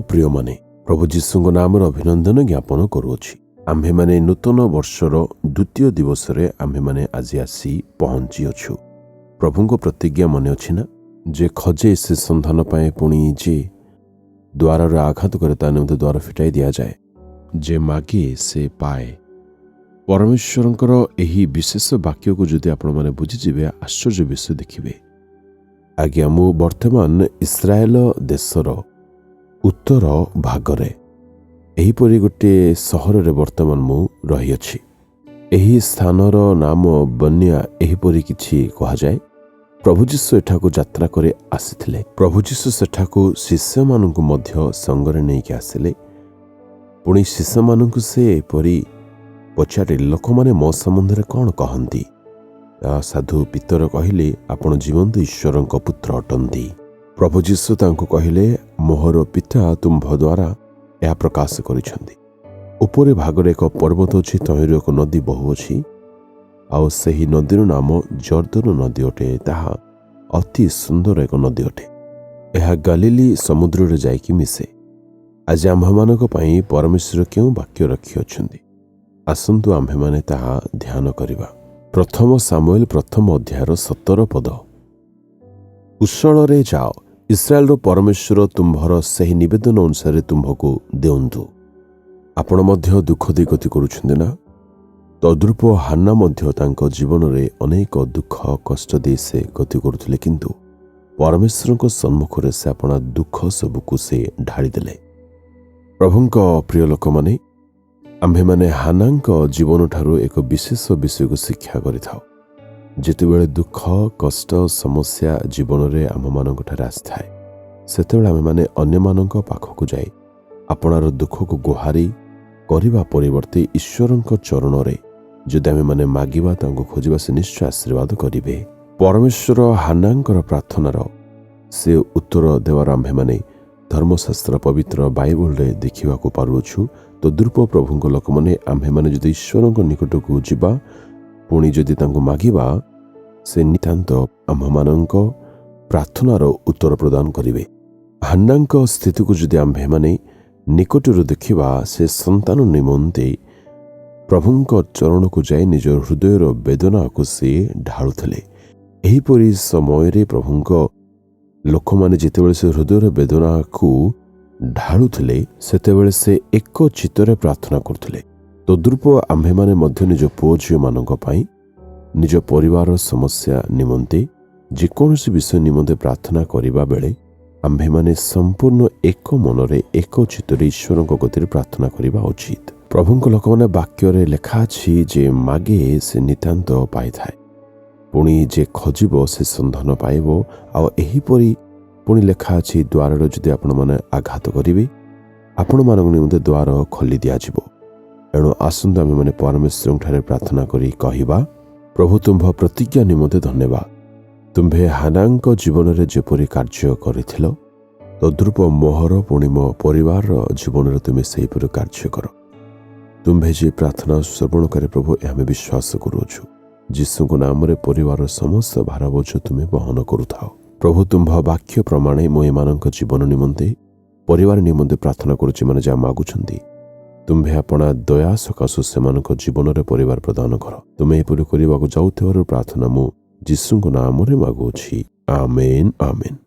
प्रिय माने प्रभु जीशुଙ୍କ नाम अभिनंदन ज्ञापन करुअछि। आम्भे माने नूतन वर्षर द्वितीय दिवस रे आम्भे माने आज आसी पहुंची अछु। प्रभुଙ୍କ प्रतिज्ञा मन अछि ना जे खजे से संधान पाए पुणी जे द्वार रे आघात करे ता निमते द्वार फिटाई दिया जाए, जे मागे से पाए। परमेश्वरंकर एही विशेष वाक्य को जदि आपण माने बुझी जिवे आश्चर्य विषय देखिबे। आज्ञा मु वर्तमान इस्राएल देशर उत्तर भागरे एहीपरि गोटे सहर रे वर्तमान मु रही अछि। एही स्थानर नाम बन्या एहीपरि किछि कहा जाए। प्रभु जीशु एठाकू यात्रा करे आसिथिले। प्रभु जीशु सेठाकू शिष्य माननकु मध्य संगरे नेकी आसिले। पुणी शिष्य माननकु से एपरि पचारे लोक माने मो संबंधरे कौन कहंती? साधु पितर कहिले आपण जीवंत ईश्वरंक पुत्र अटंती। प्रभु जीशु तांको कहिले मोहर पिता तुम्भ द्वारा यह प्रकाश करिछंती। उपरे भागरे एक पर्वत अछि, तहिरो एक नदी बहु अछि, आउ सेही नदीर नाम जर्दन नदी अटे। ताहा अति सुंदर एक नदी अटे। यह गलीली समुद्र रे जाइकी मिसे। आज आम्भमानक पई परमेश्वर केउ वाक्य रखि अछंती, आसंतु आम्भे माने ताहा ध्यान करिबा। प्रथम सामुएल प्रथम अध्यायर 17 पद। कुशल रे जाओ, इस्राएल रो परमेश्वर तुम्भर सही निवेदन अनुसार तुम्भको देउंतु। आपण मध्य दुख दे गति करुछंदे ना? तद्रूप हान्ना मध्य तांको जीवन रे अनेक दुख कष्ट दे से गति करुथिले, किंतु परमेश्वरको सम्मुख रे से अपना दुख सबको से ढाଳି देले। प्रभुଙ୍କ प्रिय लोक माने आम्भे माने हान्नाଙ୍କ जीवन ठारू एक विशेष विषय को शिक्षा करिथाउ। जेतेबेले दुख कष्ट समस्या जीवन रे आम मानक ठारे आस्थाए, सेतेबेले आमे माने अन्य मानक पाखकु जाई आपणार दुख को गुहारी करिबा परिवर्ते ईश्वरଙ୍କ चरण रे जदि आमे माने मागिबा तांको खोजिबा से निश्चय आशीर्वाद करिवे। परमेश्वर हान्नाଙ୍କର प्रार्थनार से उत्तर देवार आम्भे माने धर्मशास्त्र पवित्र बाइबल रे देखिबा को पारुछु। तो द्रुप प्रभुଙ୍କ लोक माने आम्भे माने जदि ईश्वरଙ୍କ निकट को जिबा पुणी जदि तांको मागिबा, से नितांत आम्भमानଙ୍କ प्रार्थनार उत्तर प्रदान करिवे। हान्नाଙ୍କ स्थिति को जदि आम्भे माने निकटरू देखिबा, से संतान निमंते प्रभुଙ୍କ चरण को जाई निज हृदयर वेदना को से ढाळुथले। एहीपरि समय रे प्रभुଙ୍କ लोक माने जेतेबेले से हृदयर वेदना को ढाळुथले, सेतेबेले से एक चित्तरे प्रार्थना करथले। तद्रूप आम्भे माने मध्य निज पुओ झियो मानक पई निज परिवार समस्या निमंते जेकोसी विषय निमंते प्रार्थना करिबा बेले आम्भे माने संपूर्ण एक मनरे एक चित्तरे ईश्वरଙ୍କ गतिरे प्रार्थना करिबा उचित। प्रभुଙ୍କ लोक माने वाक्य रे लेखा अछि जे मागे से नितांत पाइथाय, पुणी जे खोजिबो से संधान पाइबो। आ एहीपरि पुणी लेखा अछि द्वार जदि आपण माने आघात करिवे, आपण मानक निमंते द्वार खोली दिया जिवो। एणु आसंतु आमे माने परमेश्वरଙ୍କ ठारे प्रार्थना करी कहिबा, प्रभु तुम्भ प्रतिज्ञा निमंते धन्यवाद। तुम्भे हान्नाଙ୍କ जीवन रे जेपरि कार्य करिथिलो, तद्रूप मोहर पुणी मो परिवार जीवन रे तुमे सेहीपरि कार्य कर। तुम्भे जे प्रार्थना श्रवण करे प्रभु आमे विश्वास करूछु। जीशुଙ୍କ नाम रे परिवार समस्त भार बोझ तुमे बहन करूथाओ। प्रभु तुम्भ वाक्य प्रमाणे मो एमानଙ୍କ जीवन निमंते परिवार निमंते प्रार्थना करूछि। माने जा मागुछंती तुम्भे अपना दया सकाशु सेमानଙ୍କ जीवन रे परिवार प्रदान कर। तुमे एपरि करिबाकु जाउथिबार प्रार्थना मु जीशुଙ୍କ नाम रे मागुछि। आमेन आमेन।